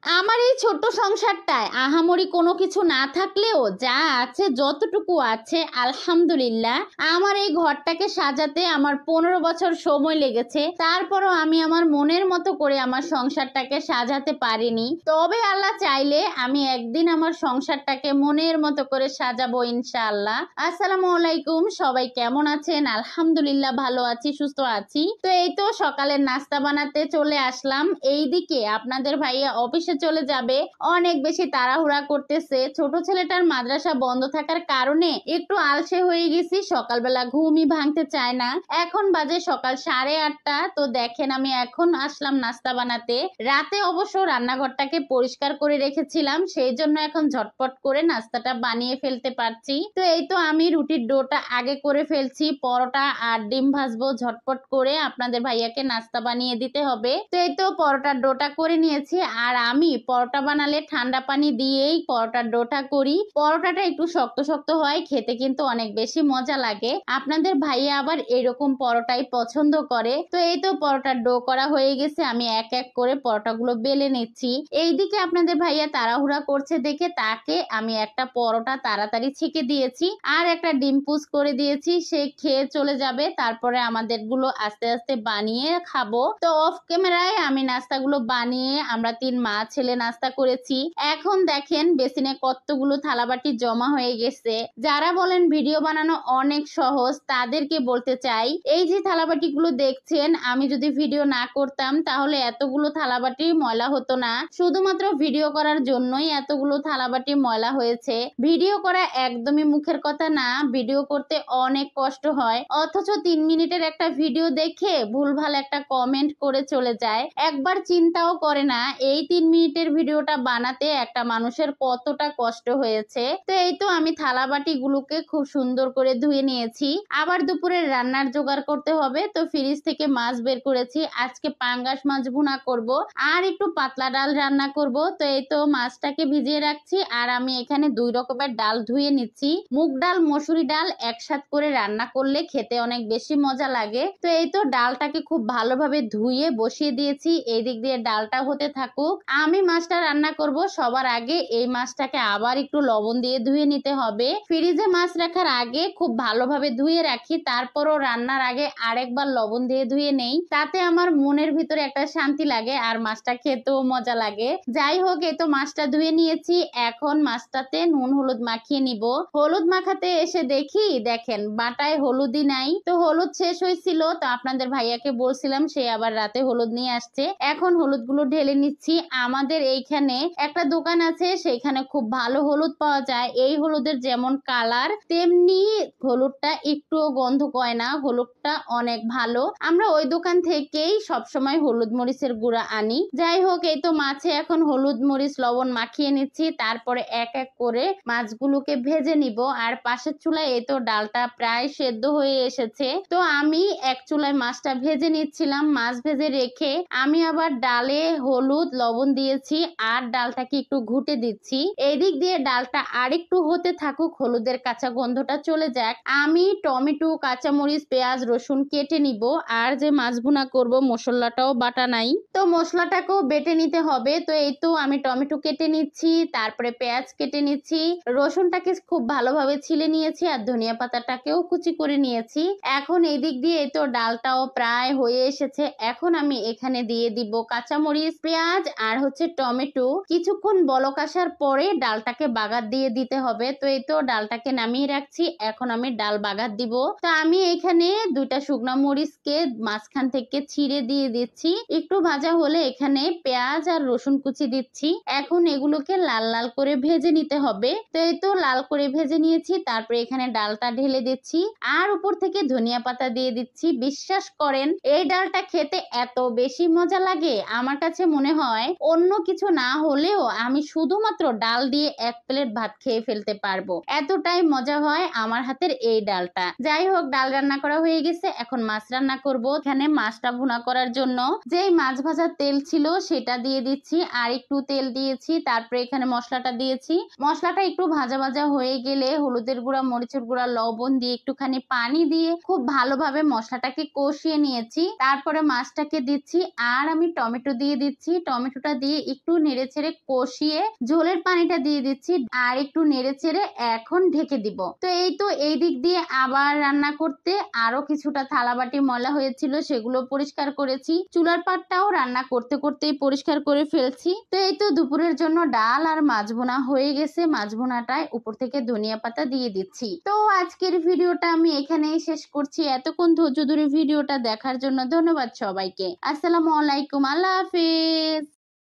আমার এই ছোট্ট সংসারটায় আহামরি কোনো কিছু না থাকলেও যা আছে যতটুকু আছে আলহামদুলিল্লাহ। আমার এই ঘরটাকে সাজাতে আমার 15 বছর সময় লেগেছে, তারপরও আমি আমার মনের মতো করে আমার সংসারটাকে সাজাতে পারিনি। তবে আল্লাহ চাইলে আমি একদিন আমার সংসারটাকে মনের মতো করে সাজাবো ইনশাআল্লাহ। আসসালামু আলাইকুম, সবাই কেমন আছেন? আলহামদুলিল্লাহ ভালো আছি, সুস্থ আছি। তো এই তো সকালের নাস্তা বানাতে চলে আসলাম। এইদিকে আপনাদের ভাইয়া অফিসে চলে যাবে, অনেক বেশি তাড়াহুড়া করতেছে। ছোট ছেলেটার মাদ্রাসা বন্ধ থাকার কারণে একটু আলসে হয়ে গেছি, সকালবেলা ঘুমই ভাঙতে চায় না। এখন বাজে সকাল 8:30। তো দেখেন আমি এখন আসলাম নাস্তা বানাতে। রাতে অবশ্য রান্নাঘরটাকে পরিষ্কার করে রেখেছিলাম, সেই জন্য এখন ঝটপট করে নাস্তাটা বানিয়ে ফেলতে পারছি। তো এই তো আমি রুটির ডোটা আগে করে ফেলছি, পরোটা আর ডিম ভাজবো ঝটপট করে, আপনাদের ভাইয়াকে নাস্তা বানিয়ে দিতে হবে। তো এই তো পরোটার ডোটা করে নিয়েছি। আর আমি পরোটা বানালে ঠান্ডা পানি দিয়েই পরোটার ডোটা করি। পরোটাটা একটু শক্ত শক্ত হয়, খেতে কিন্তু অনেক বেশি মজা লাগে। আপনাদের ভাইয়া আবার এরকম পরোটাই পছন্দ করে। তো এই তো পরোটার ডো করা হয়ে গেছে, আমি এক এক করে পরোটাগুলো বেলে নিচ্ছি। এইদিকে আপনাদের ভাইয়া তাড়াহুড়া করছে দেখে তাকে আমি একটা পরোটা তাড়াতাড়ি ছেঁকে দিয়েছি আর একটা ডিম পুস করে দিয়েছি, সে খেয়ে চলে যাবে। তারপরে আমাদের গুলো আস্তে আস্তে বানিয়ে খাবো। তো অফ ক্যামেরায় আমি নাস্তাগুলো বানিয়ে আমরা 3 মা ছেলে নাস্তা করেছি। এখন দেখেন বেসিনে কতগুলো থালাবাটি জমা হয়ে গেছে। যারা বলেন ভিডিও বানানো অনেক সহজ, তাদেরকে বলতে চাই এই যে থালাবাটিগুলো দেখছেন, আমি যদি ভিডিও না করতাম তাহলে এতগুলো থালাবাটি ময়লা হতো না। শুধুমাত্র ভিডিও করার জন্যই এতগুলো থালাবাটি ময়লা হয়েছে। ভিডিও করা একদমই মুখের কথা না, ভিডিও করতে অনেক কষ্ট হয়। অথচ 3 মিনিটের একটা ভিডিও দেখে ভুলভাল একটা কমেন্ট করে চলে যায়, একবার চিন্তাও করে না এই 3 মিনিটের ভিডিওটা বানাতে একটা মানুষের কতটা কষ্ট হয়েছে। তো এই তো আমি থালাবাটি গুলোকে খুব সুন্দর করে ধুয়ে নিয়েছি। আবার দুপুরে রান্নার জোগাড় করতে হবে। তো ফ্রিজ থেকে মাছ বের করেছি, আজকে পাঙ্গাস মাছ ভুনা করব আর একটু পাতলা ডাল রান্না করব। তো এই তো মাছটাকে ভিজিয়ে রাখছি আর আমি এখানে 2 রকমের ডাল ধুয়ে নিচ্ছি। মুগ ডাল মসুরি ডাল একসাথে করে রান্না করলে খেতে অনেক বেশি মজা লাগে। তো এই তো ডালটাকে খুব ভালোভাবে ধুয়ে বসিয়ে দিয়েছি, এই দিক দিয়ে ডালটা হতে থাকুক। আমি মাছটা রান্না করব, সবার আগে এই মাছটাকে আবার একটু লবণ দিয়ে ধুয়ে নিতে হবে। ফ্রিজে মাছ রাখার আগে খুব ভালোভাবে ধুয়ে রাখি, তারপরও রান্নার আগে আরেকবার লবণ দিয়ে ধুয়ে নেই, তাতে আমার মনের ভিতরে একটা শান্তি লাগে আর মাছটা খেতেও মজা লাগে। যাই হোক, এই তো মাছটা ধুয়ে নিয়েছি, এখন মাছটাতে নুন হলুদ মাখিয়ে নিব। হলুদ মাখাতে এসে দেখি দেখেন বাটায় হলুদই নাই। তো হলুদ শেষ হয়েছিল, তো আপনাদের ভাইয়াকে বলছিলাম সে আবার রাতে হলুদ নিয়ে আসছে। এখন হলুদ গুলো ঢেলে নিচ্ছি। আমাদের এইখানে একটা দোকান আছে, সেখানে খুব ভালো হলুদ পাওয়া যায়। এই হলুদের যেমন কালার তেমনি হলুদটা একটুও গন্ধ কয় না, হলুদটা অনেক ভালো। আমরা ওই দোকান থেকেই সবসময় হলুদ মরিচের গুঁড়া আনি। যাই হোক, এই তো মাছে এখন হলুদ মরিচ লবণ মাখিয়ে নিচ্ছি, তারপরে এক এক করে মাছগুলোকে ভেজে নিব। আর পাশের চুলায় এই তো ডালটা প্রায় সেদ্ধ হয়ে এসেছে, তো আমি এক চুলায় মাছটা ভেজে নিচ্ছিলাম। মাছ ভেজে রেখে আমি আবার ডালে হলুদ লবণ দিয়েছি আর ডালটাকে একটু ঘুটে দিচ্ছি। এদিক দিয়ে ডালটা আরেকটু হতে থাকুক, হলুদের কাঁচা গন্ধটা চলে যাক। আমি টমেটো কাঁচামরিচ পেঁয়াজ রসুন কেটে নিব। আর যে মাছ ভুনা করব মশলাটাও বাটা নাই, তো মশলাটাকেও বেটে নিতে হবে। তো এই তো আমি টমেটো কেটে নিচ্ছি, তারপরে পেঁয়াজ কেটে নিচ্ছি, রসুনটাকে খুব ভালোভাবে ছিলে নিয়েছি আর ধনিয়া পাতাটাকেও কুচি করে নিয়েছি। এখন এই দিক দিয়ে এই তো ডালটাও প্রায় হয়ে এসেছে। এখন আমি এখানে দিয়ে দিব কাঁচামরিচ পেঁয়াজ আর হচ্ছে টমেটো। কিছুক্ষণ বলক আসার পরে ডালটাকে বাগার দিয়ে দিতে হবে। তো এই তো ডালটাকে নামিয়ে রাখছি, এখন আমি ডাল বাগার দিব। তো আমি এখানে 2টা শুকনা মরিচকে মাঝখান থেকে ছিঁড়ে দিয়ে দিচ্ছি। একটু ভাজা হলে এখানে পেঁয়াজ আর রসুন কুচি দিচ্ছি। এখন এগুলোকে লাল লাল করে ভেজে নিতে হবে। তো এই তো লাল করে ভেজে নিয়েছি, তারপরে এখানে ডালটা ঢেলে দিচ্ছি আর উপর থেকে ধনিয়া পাতা দিয়ে দিচ্ছি। বিশ্বাস করেন এই ডালটা খেতে এত বেশি মজা লাগে, আমার কাছে মনে হয় অন্য কিছু না হলেও আমি শুধুমাত্র ডাল দিয়ে 1 প্লেট ভাত খেয়ে ফেলতে পারবো, এতটাই মজা হয় আমার হাতের এই ডালটা। যাই হোক, ডাল রান্না করা হয়ে গেছে, এখন মাছ রান্না করব। এখানে মাছটা ভুনা করার জন্য যেই মাছ ভাজার তেল ছিল সেটা দিয়ে দিচ্ছি আর একটু তেল দিয়েছি, তারপরে এখানে মশলাটা দিয়েছি। মশলাটা একটু ভাজা ভাজা হয়ে গেলে হলুদের গুঁড়া মরিচের গুঁড়া লবণ দিয়ে একটুখানি পানি দিয়ে খুব ভালোভাবে মশলাটাকে কষিয়ে নিয়েছি। তারপরে মাছটাকে দিচ্ছি আর আমি টমেটো দিয়ে দিচ্ছি। টমেটোটা দিয়ে দিয়ে একটু নেড়েচেড়ে কষিয়ে ঝোলের পানিটা দিয়ে দিচ্ছি আর একটু নেড়েচেড়ে এখন ঢেকে দিব। তো এই তো এই দিক দিয়ে আবার রান্না করতে আরো কিছুটা থালাবাটি ময়লা হয়েছিল, সেগুলো পরিষ্কার করেছি। চুলার পাটটাও রান্না করতে করতেই পরিষ্কার করে ফেলছি। তো এই তো দুপুরের জন্য ডাল আর মাছ ভুনা হয়ে গেছে। মাছ ভুনাটায় উপর থেকে ধনিয়া পাতা দিয়ে দিচ্ছি। তো আজকের ভিডিওটা আমি এখানেই শেষ করছি। এতক্ষণ ধৈর্য ধরে ভিডিওটা দেখার জন্য ধন্যবাদ সবাইকে। আসসালামু আলাইকুম, আল্লাহ হাফেজ।